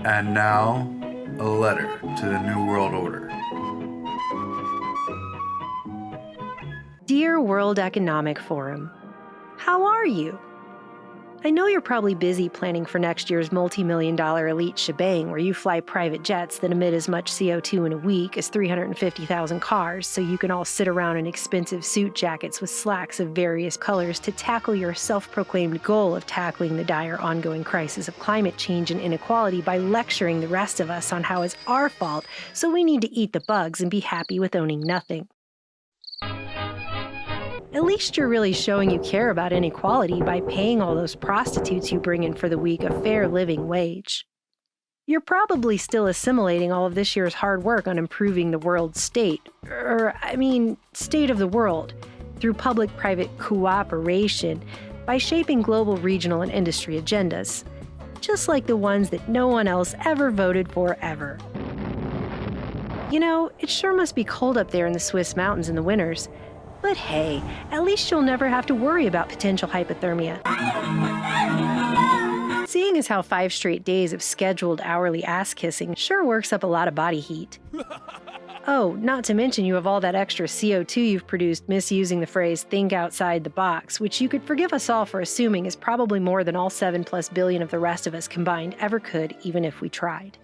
And now, a letter to the New World Order. Dear World Economic Forum, how are you? I know you're probably busy planning for next year's multi-million-dollar elite shebang where you fly private jets that emit as much CO2 in a week as 350,000 cars so you can all sit around in expensive suit jackets with slacks of various colors to tackle your self-proclaimed goal of tackling the dire ongoing crisis of climate change and inequality by lecturing the rest of us on how it's our fault, so we need to eat the bugs and be happy with owning nothing. At least you're really showing you care about inequality by paying all those prostitutes you bring in for the week a fair living wage. You're probably still assimilating all of this year's hard work on improving the world's state, state of the world, through public-private cooperation by shaping global, regional, and industry agendas, just like the ones that no one else ever voted for ever. You know, it sure must be cold up there in the Swiss mountains in the winters. But hey, at least you'll never have to worry about potential hypothermia. Seeing as how 5 straight days of scheduled hourly ass-kissing sure works up a lot of body heat. Oh, not to mention you have all that extra CO2 you've produced misusing the phrase "think outside the box," which you could forgive us all for assuming is probably more than all 7+ billion of the rest of us combined ever could, even if we tried.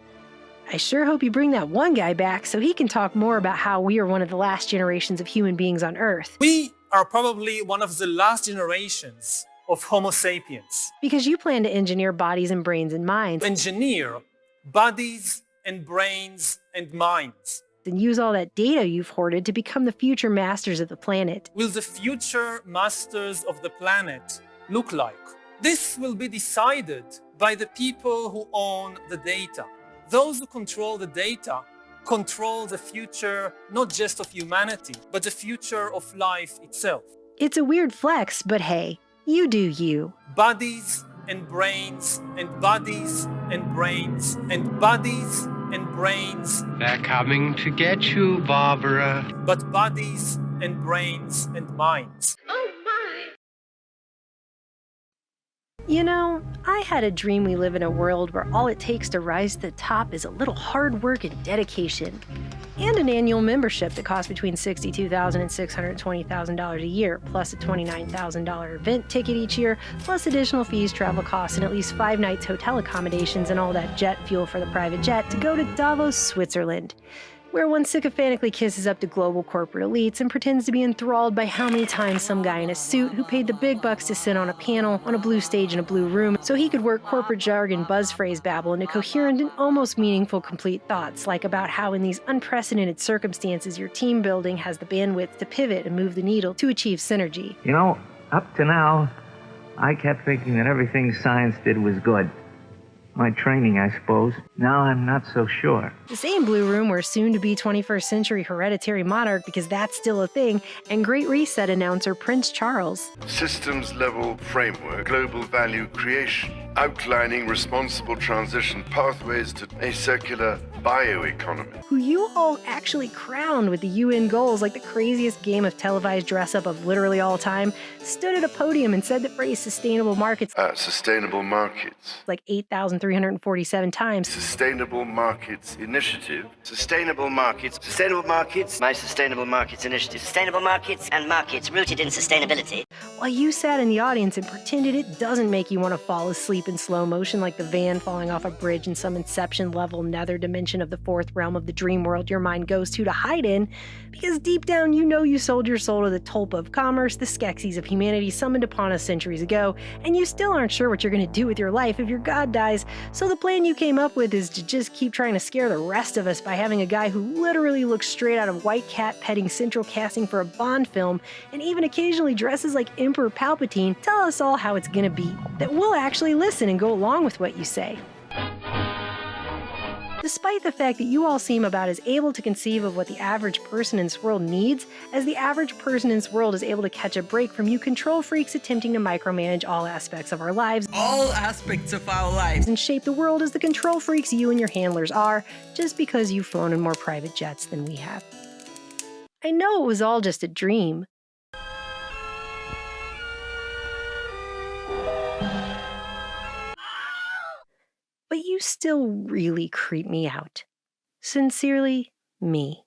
I sure hope you bring that one guy back so he can talk more about how we are one of the last generations of human beings on Earth. We are probably one of the last generations of Homo sapiens. Because you plan to engineer bodies and brains and minds. Engineer bodies and brains and minds. And use all that data you've hoarded to become the future masters of the planet. Will the future masters of the planet look like? This will be decided by the people who own the data. Those who control the data control the future, not just of humanity, but the future of life itself. It's a weird flex, but hey, you do you. Bodies and brains and bodies and brains and bodies and brains. They're coming to get you, Barbara. But bodies and brains and minds. You know, I had a dream we live in a world where all it takes to rise to the top is a little hard work and dedication, and an annual membership that costs between $62,000 and $620,000 a year, plus a $29,000 event ticket each year, plus additional fees, travel costs, and at least 5 nights hotel accommodations and all that jet fuel for the private jet to go to Davos, Switzerland, where one sycophantically kisses up to global corporate elites and pretends to be enthralled by how many times some guy in a suit who paid the big bucks to sit on a panel on a blue stage in a blue room so he could work corporate jargon buzz phrase babble into coherent and almost meaningful complete thoughts, like about how in these unprecedented circumstances your team building has the bandwidth to pivot and move the needle to achieve synergy. You know, up to now, I kept thinking that everything science did was good. My training, I suppose. Now I'm not so sure. The same blue room where soon-to-be 21st century hereditary monarch, because that's still a thing, and Great Reset announcer Prince Charles. Systems-level framework, global value creation, outlining responsible transition pathways to a circular bioeconomy. Who you all actually crowned with the UN goals like the craziest game of televised dress-up of literally all time, stood at a podium and said the phrase sustainable markets Sustainable markets. like 8,347 times. Sustainable markets initiative. Sustainable markets, my sustainable markets initiative, sustainable markets and markets rooted in sustainability. While you sat in the audience and pretended it doesn't make you want to fall asleep in slow motion like the van falling off a bridge in some Inception-level nether dimension of the fourth realm of the dream world your mind goes to hide in, because deep down you know you sold your soul to the tulpa of commerce, the Skeksis of humanity summoned upon us centuries ago, and you still aren't sure what you're going to do with your life if your god dies, so the plan you came up with is to just keep trying to scare the rest of us by having a guy who literally looks straight out of White Cat petting central casting for a Bond film, and even occasionally dresses like Emperor Palpatine, tell us all how it's gonna be, that we'll actually listen and go along with what you say. Despite the fact that you all seem about as able to conceive of what the average person in this world needs as the average person in this world is able to catch a break from you control freaks attempting to micromanage all aspects of our lives. All aspects of our lives. And shape the world as the control freaks you and your handlers are, just because you've flown in more private jets than we have. I know it was all just a dream. But you you still really creep me out. Sincerely, me.